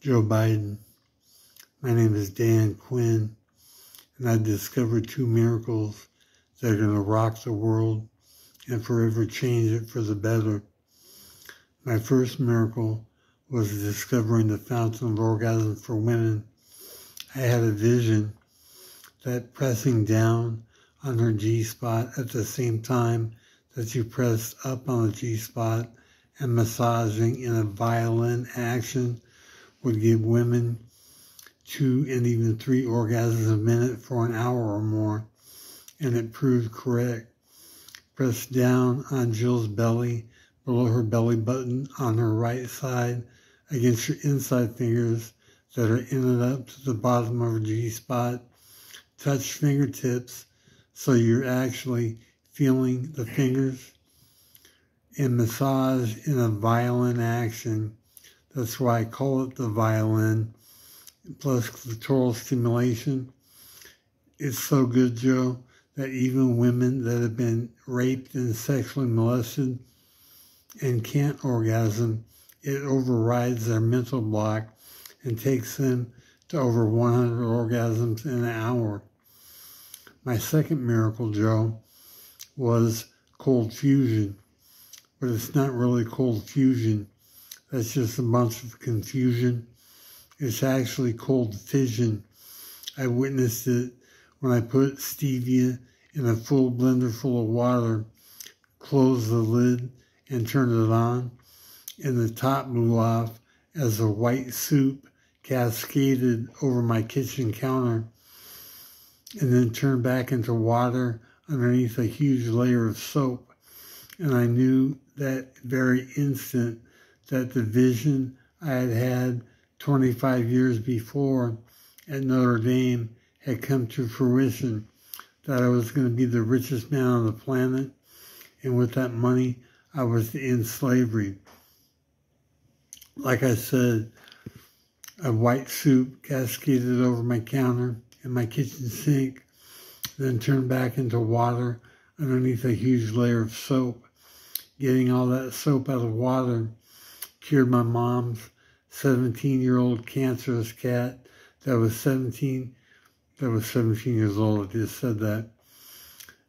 Joe Biden. My name is Dan Quinn, and I discovered two miracles that are going to rock the world and forever change it for the better. My first miracle was discovering the fountain of orgasm for women. I had a vision that pressing down on her G-spot at the same time that you pressed up on the G-spot and massaging in a violin action would give women 2 and even 3 orgasms a minute for an hour or more, and it proved correct. Press down on Jill's belly, below her belly button on her right side, against your inside fingers that are in and up to the bottom of her G-spot. Touch fingertips so you're actually feeling the fingers, and massage in a violin action. That's why I call it the violin, plus clitoral stimulation. It's so good, Joe, that even women that have been raped and sexually molested and can't orgasm, it overrides their mental block and takes them to over 100 orgasms in an hour. My second miracle, Joe, was cold fusion, but it's not really cold fusion. That's just a bunch of confusion. It's actually cold fission. I witnessed it when I put stevia in a full blender full of water, closed the lid, and turned it on, and the top blew off as the white soup cascaded over my kitchen counter, and then turned back into water underneath a huge layer of soap. And I knew that very instant that the vision I had had 25 years before at Notre Dame had come to fruition, that I was going to be the richest man on the planet, and with that money, I was to end slavery. Like I said, a white soup cascaded over my counter and my kitchen sink, then turned back into water underneath a huge layer of soap. Getting all that soap out of water cured my mom's 17-year-old cancerous cat that was 17 years old, I just said that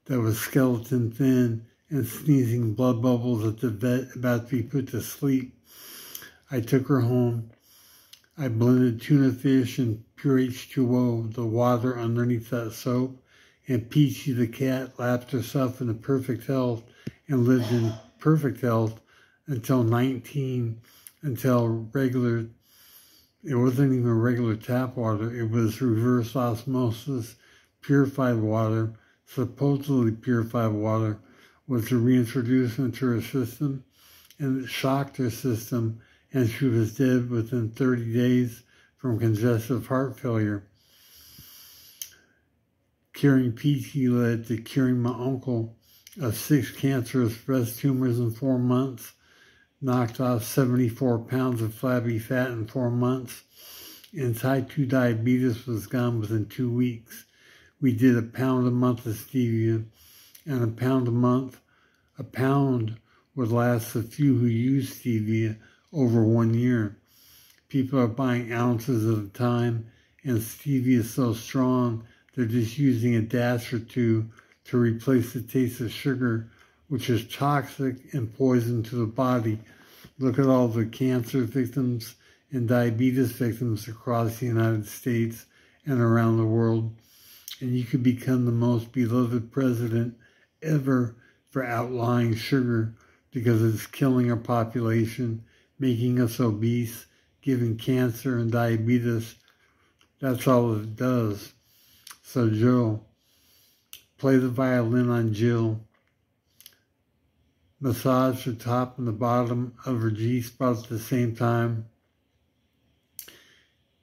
was skeleton thin and sneezing blood bubbles at the vet about to be put to sleep. I took her home. I blended tuna fish and pure H2O, the water underneath that soap, and Peachy the cat lapped herself into perfect health and lived in perfect health until 19, until regular, it wasn't even regular tap water, it was reverse osmosis, purified water, supposedly purified water, was reintroduced into her system, and it shocked her system, and she was dead within 30 days from congestive heart failure. Curing Peachy led to curing my uncle of 6 cancerous breast tumors in 4 months, knocked off 74 pounds of flabby fat in 4 months, and type 2 diabetes was gone within 2 weeks. We did a pound a month of stevia, and a pound a month. A pound would last the few who use stevia over 1 year. People are buying ounces at a time, and stevia is so strong, they're just using a dash or two to replace the taste of sugar, which is toxic and poison to the body. Look at all the cancer victims and diabetes victims across the United States and around the world. And you could become the most beloved president ever for outlawing sugar, because it's killing our population, making us obese, giving cancer and diabetes. That's all it does. So Joe, play the violin on Jill. Massage the top and the bottom of her G-spot at the same time.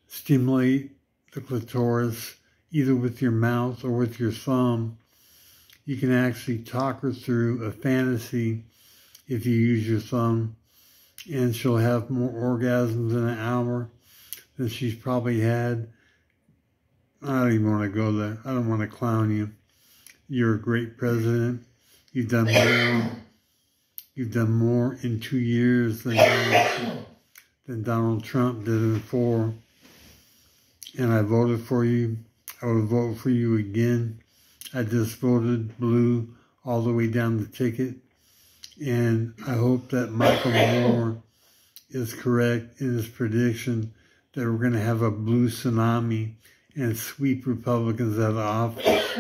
Stimulate the clitoris either with your mouth or with your thumb. You can actually talk her through a fantasy if you use your thumb, and she'll have more orgasms in an hour than she's probably had. I don't even want to go there. I don't want to clown you. You're a great president. You've done more. You've done more in 2 years than than Donald Trump did in 4. And I voted for you. I would vote for you again. I just voted blue all the way down the ticket. And I hope that Michael Moore is correct in his prediction that we're going to have a blue tsunami and sweep Republicans out of office.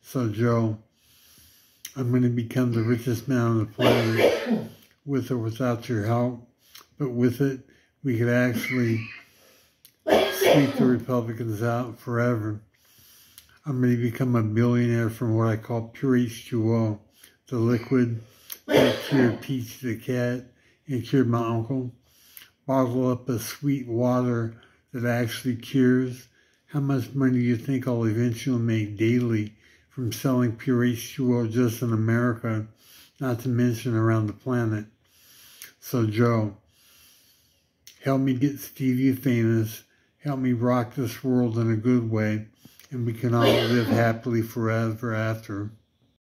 So, Joe, I'm going to become the richest man on the planet with or without your help. But with it, we could actually sweep the Republicans out forever. I'm going to become a billionaire from what I call pure H2O, the liquid that cured Peach the cat and cured my uncle. Bottle up a sweet water that actually cures. How much money do you think I'll eventually make daily from selling pure H2O just in America, not to mention around the planet? So, Joe, help me get stevia famous. Help me rock this world in a good way, and we can all live happily forever after.